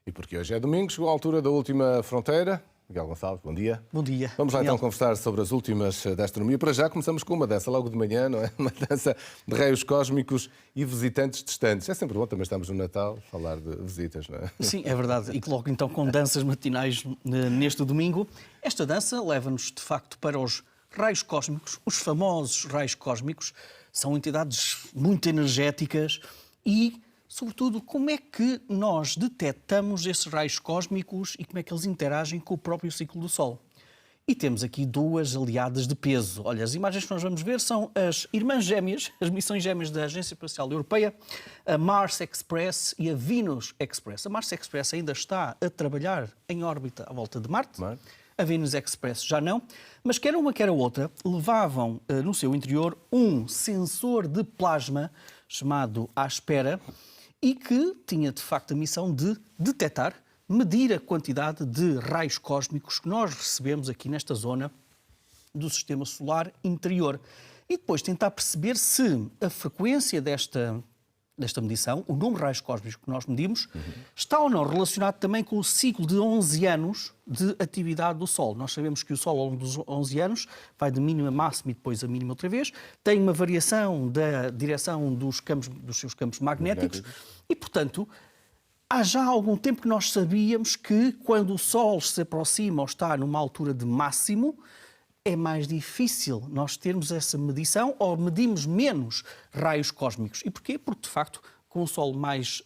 E porque hoje é domingo, chegou a altura da última fronteira. Miguel Gonçalves, bom dia. Bom dia. Vamos lá Miguel. então conversar sobre as últimas da astronomia. Para já começamos com uma dança logo de manhã, não é? Uma dança de raios cósmicos e visitantes distantes. É sempre bom, também estamos no Natal, falar de visitas, não é? Sim, é verdade. E coloco então com danças matinais neste domingo. Esta dança leva-nos de facto para os raios cósmicos. Os famosos raios cósmicos são entidades muito energéticas e, sobretudo, como é que nós detectamos esses raios cósmicos e como é que eles interagem com o próprio ciclo do Sol. E temos aqui duas aliadas de peso. Olha, as imagens que nós vamos ver são as irmãs gêmeas, as missões gêmeas da Agência Espacial Europeia, a Mars Express e a Venus Express. A Mars Express ainda está a trabalhar em órbita à volta de Marte. A Venus Express já não, mas quer uma quer a outra levavam no seu interior um sensor de plasma chamado ASPERA e que tinha de facto a missão de detectar, medir a quantidade de raios cósmicos que nós recebemos aqui nesta zona do Sistema Solar interior e depois tentar perceber se a frequência desta medição, o número de raios cósmicos que nós medimos, está ou não relacionado também com o ciclo de 11 anos de atividade do Sol. Nós sabemos que o Sol, ao longo dos 11 anos, vai de mínima a máxima e depois a mínima outra vez, tem uma variação da direção dos seus campos magnéticos e, portanto, há já algum tempo que nós sabíamos que quando o Sol se aproxima ou está numa altura de máximo, é mais difícil nós termos essa medição ou medimos menos raios cósmicos. E porquê? Porque, de facto, com o Sol mais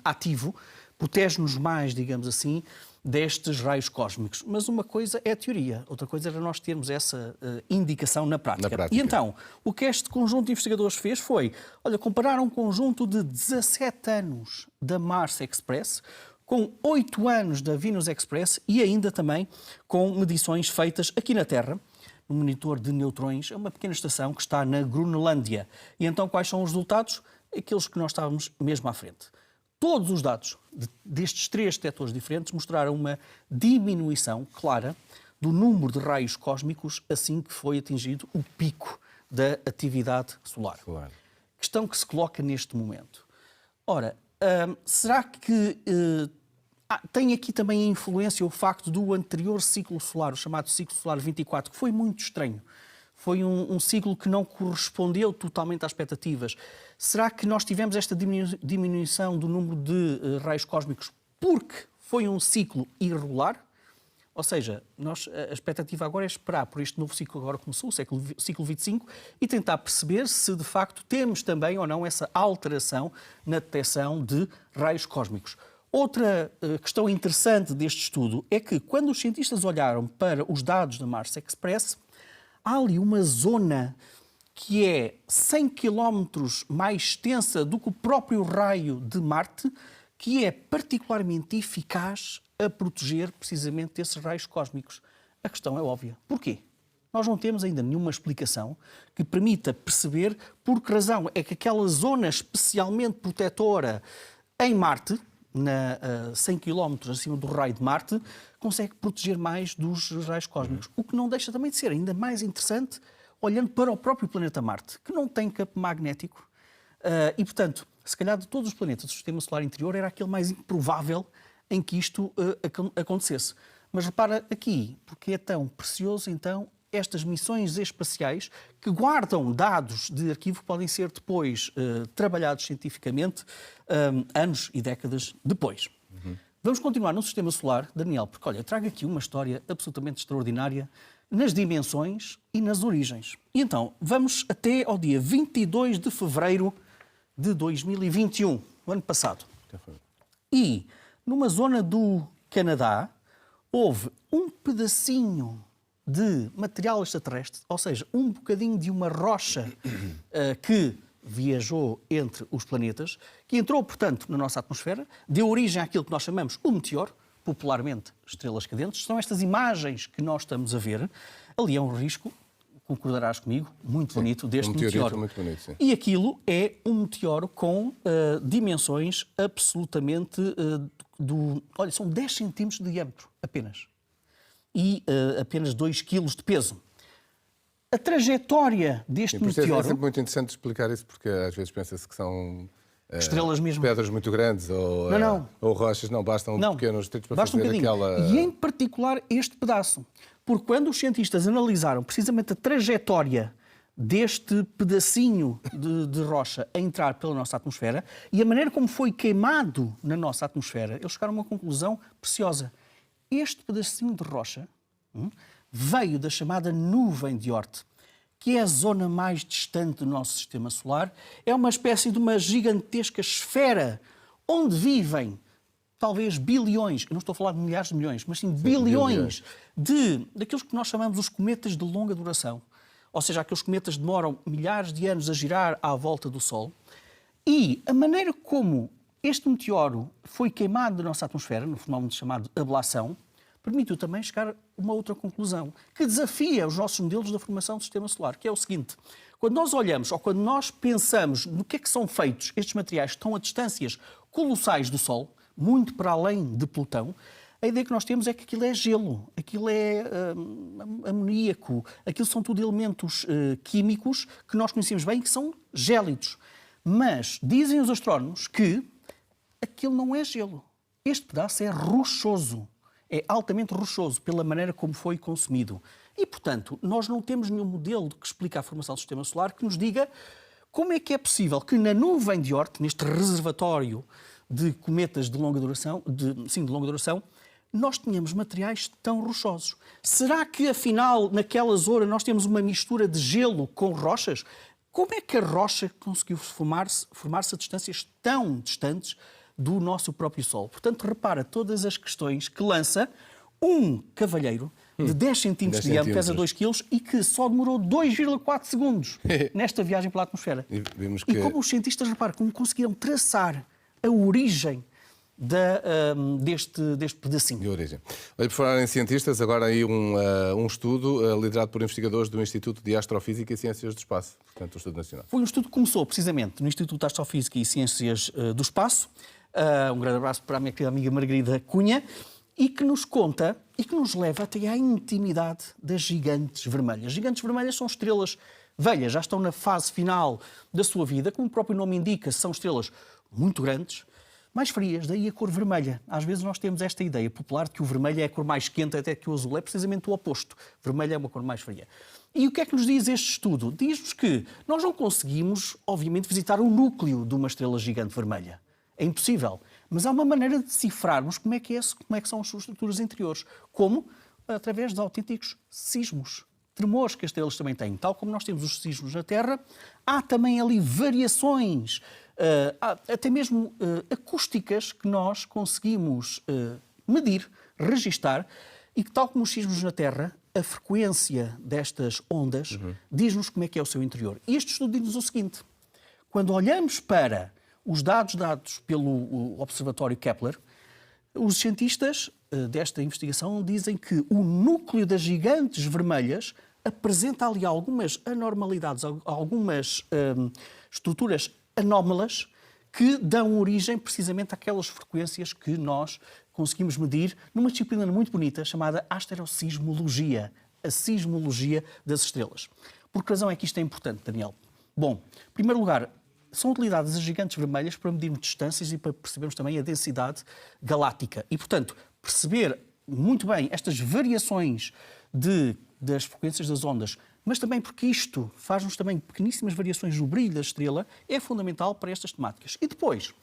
ativo, protege-nos mais, digamos assim, destes raios cósmicos. Mas uma coisa é a teoria, outra coisa era nós termos essa indicação na prática. E então, o que este conjunto de investigadores fez foi, comparar um conjunto de 17 anos da Mars Express com 8 anos da Venus Express e ainda também com medições feitas aqui na Terra, no monitor de neutrões, é uma pequena estação que está na Groenlândia. E então quais são os resultados? Aqueles que nós estávamos mesmo à frente. Todos os dados destes três detectores diferentes mostraram uma diminuição clara do número de raios cósmicos assim que foi atingido o pico da atividade solar. Questão que se coloca neste momento. Ora, será que tem aqui também a influência o facto do anterior ciclo solar, o chamado ciclo solar 24, que foi muito estranho. Foi um ciclo que não correspondeu totalmente às expectativas. Será que nós tivemos esta diminuição do número de raios cósmicos porque foi um ciclo irregular? Ou seja, a expectativa agora é esperar por este novo ciclo que agora começou, o ciclo 25, e tentar perceber se de facto temos também ou não essa alteração na detecção de raios cósmicos. Outra questão interessante deste estudo é que, quando os cientistas olharam para os dados da Mars Express, há ali uma zona que é 100 km mais extensa do que o próprio raio de Marte, que é particularmente eficaz a proteger precisamente desses raios cósmicos. A questão é óbvia. Porquê? Nós não temos ainda nenhuma explicação que permita perceber por que razão é que aquela zona especialmente protetora em Marte, 100 km acima do raio de Marte, consegue proteger mais dos raios cósmicos. O que não deixa também de ser ainda mais interessante olhando para o próprio planeta Marte, que não tem campo magnético e, portanto, se calhar de todos os planetas do Sistema Solar interior era aquele mais improvável em que isto acontecesse. Mas repara aqui, porque é tão precioso então estas missões espaciais que guardam dados de arquivo que podem ser depois trabalhados cientificamente anos e décadas depois. Vamos continuar no Sistema Solar, Daniel, porque olha, trago aqui uma história absolutamente extraordinária nas dimensões e nas origens. E então, vamos até ao dia 22 de fevereiro de 2021, o ano passado. E numa zona do Canadá houve um pedacinho de material extraterrestre, ou seja, um bocadinho de uma rocha que viajou entre os planetas, que entrou, portanto, na nossa atmosfera, deu origem àquilo que nós chamamos o meteoro, popularmente estrelas cadentes. São estas imagens que nós estamos a ver. Ali é um risco, concordarás comigo, muito bonito deste meteoro. Muito bonito, sim. E aquilo é um meteoro com dimensões absolutamente olha, são 10 centímetros de diâmetro, apenas. E apenas 2 quilos de peso. A trajetória deste meteoro... É sempre muito interessante explicar isso, porque às vezes pensa-se que são Estrelas mesmo. pedras muito grandes ou rochas, não, bastam pequenos detritos para basta fazer aquela... E em particular este pedaço. Porque quando os cientistas analisaram precisamente a trajetória deste pedacinho de rocha a entrar pela nossa atmosfera e a maneira como foi queimado na nossa atmosfera, eles chegaram a uma conclusão preciosa. Este pedacinho de rocha veio da chamada nuvem de Oort, que é a zona mais distante do nosso sistema solar. É uma espécie de uma gigantesca esfera onde vivem talvez bilhões, eu não estou a falar de milhares de milhões, mas sim bilhões daqueles que nós chamamos os cometas de longa duração. Ou seja, aqueles cometas demoram milhares de anos a girar à volta do Sol. E a maneira como este meteoro foi queimado da nossa atmosfera, no fenómeno chamado ablação, permitiu também chegar a uma outra conclusão, que desafia os nossos modelos da formação do sistema solar, que é o seguinte: quando nós olhamos ou quando nós pensamos no que é que são feitos estes materiais que estão a distâncias colossais do Sol, muito para além de Plutão, a ideia que nós temos é que aquilo é gelo, aquilo é amoníaco, aquilo são tudo elementos químicos que nós conhecemos bem e que são gélidos. Mas dizem os astrónomos que aquilo não é gelo. Este pedaço é rochoso, é altamente rochoso pela maneira como foi consumido. E, portanto, nós não temos nenhum modelo que explique a formação do sistema solar que nos diga como é que é possível que na nuvem de Oort, neste reservatório de cometas de longa duração, nós tínhamos materiais tão rochosos. Será que, afinal, naquela zona nós temos uma mistura de gelo com rochas? Como é que a rocha conseguiu formar-se a distâncias tão distantes do nosso próprio Sol? Portanto, repara todas as questões que lança um cavalheiro de 10 centímetros de diâmetro, pesa 2 kg e que só demorou 2,4 segundos nesta viagem pela atmosfera. E como os cientistas, repara, como conseguiram traçar a origem deste pedacinho. De origem. Olha, por falar em cientistas, agora aí um estudo liderado por investigadores do Instituto de Astrofísica e Ciências do Espaço, portanto, o estudo nacional. Foi um estudo que começou precisamente no Instituto de Astrofísica e Ciências do Espaço. Um grande abraço para a minha querida amiga Margarida Cunha, e que nos conta e que nos leva até à intimidade das gigantes vermelhas. Gigantes vermelhas são estrelas velhas, já estão na fase final da sua vida, como o próprio nome indica, são estrelas muito grandes, mais frias, daí a cor vermelha. Às vezes nós temos esta ideia popular de que o vermelho é a cor mais quente, até que o azul é precisamente o oposto. Vermelho é uma cor mais fria. E o que é que nos diz este estudo? Diz-nos que nós não conseguimos, obviamente, visitar o núcleo de uma estrela gigante vermelha. É impossível. Mas há uma maneira de decifrarmos como é que são as suas estruturas interiores. Como? Através de autênticos sismos, tremores que as estrelas também têm. Tal como nós temos os sismos na Terra, há também ali variações, até mesmo acústicas, que nós conseguimos medir, registar, e que, tal como os sismos na Terra, a frequência destas ondas diz-nos como é que é o seu interior. E este estudo diz-nos o seguinte: quando olhamos para os dados pelo Observatório Kepler, os cientistas desta investigação dizem que o núcleo das gigantes vermelhas apresenta ali algumas anormalidades, algumas estruturas anómalas que dão origem precisamente àquelas frequências que nós conseguimos medir numa disciplina muito bonita chamada asterosismologia, a sismologia das estrelas. Por que razão é que isto é importante, Daniel? Bom, em primeiro lugar, são utilizadas as gigantes vermelhas para medirmos distâncias e para percebermos também a densidade galáctica. E, portanto, perceber muito bem estas variações das frequências das ondas, mas também porque isto faz-nos também pequeníssimas variações no brilho da estrela, é fundamental para estas temáticas. E depois,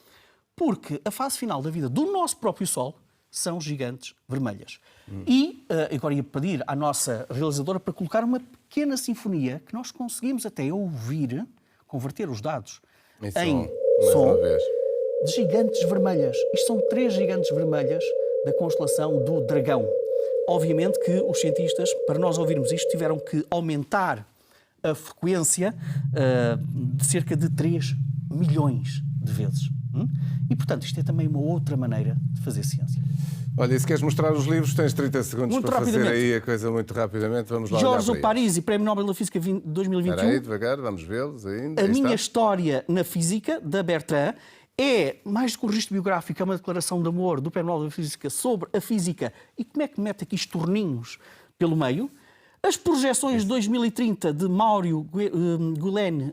porque a fase final da vida do nosso próprio Sol são gigantes vermelhas. E agora ia pedir à nossa realizadora para colocar uma pequena sinfonia que nós conseguimos até ouvir, converter os dados em som de gigantes vermelhas. Isto são 3 gigantes vermelhas da constelação do Dragão. Obviamente que os cientistas, para nós ouvirmos isto, tiveram que aumentar a frequência de cerca de 3 milhões de vezes. E, portanto, isto é também uma outra maneira de fazer ciência. Olha, e se queres mostrar os livros, tens 30 segundos muito para fazer aí a coisa muito rapidamente. Vamos lá. Giorgio Parisi, Prémio Nobel da Física 2021. Espera aí, devagar, vamos vê-los ainda. A minha história na física, da Bertrand, é mais do que um registro biográfico, é uma declaração de amor do Prémio Nobel da Física sobre a física e como é que mete aqui estorninhos pelo meio. As projeções de 2030 de Mauro Guillain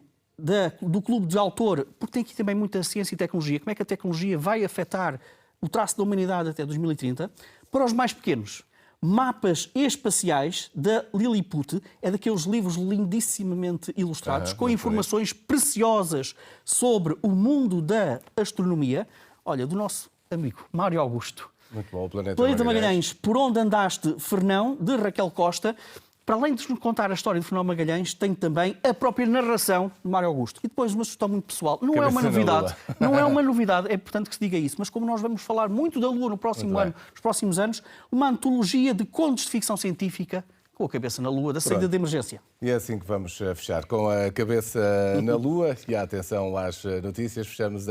do Clube de Autor, porque tem aqui também muita ciência e tecnologia, como é que a tecnologia vai afetar o traço da humanidade até 2030. Para os mais pequenos, Mapas Espaciais, da Lilliput, é daqueles livros lindissimamente ilustrados, com informações preciosas sobre o mundo da astronomia. Olha, do nosso amigo Mário Augusto. Muito bom, o Planeta Magalhães, Por Onde Andaste, Fernão, de Raquel Costa. Para além de nos contar a história de Fernão Magalhães, tem também a própria narração de Mário Augusto. E depois uma sugestão muito pessoal. Não é uma novidade, não é uma novidade, é importante que se diga isso, mas como nós vamos falar muito da Lua no próximo ano, nos próximos anos, uma antologia de contos de ficção científica com a cabeça na Lua, da saída de emergência. E é assim que vamos fechar, com a cabeça na Lua e a atenção às notícias. Fechamos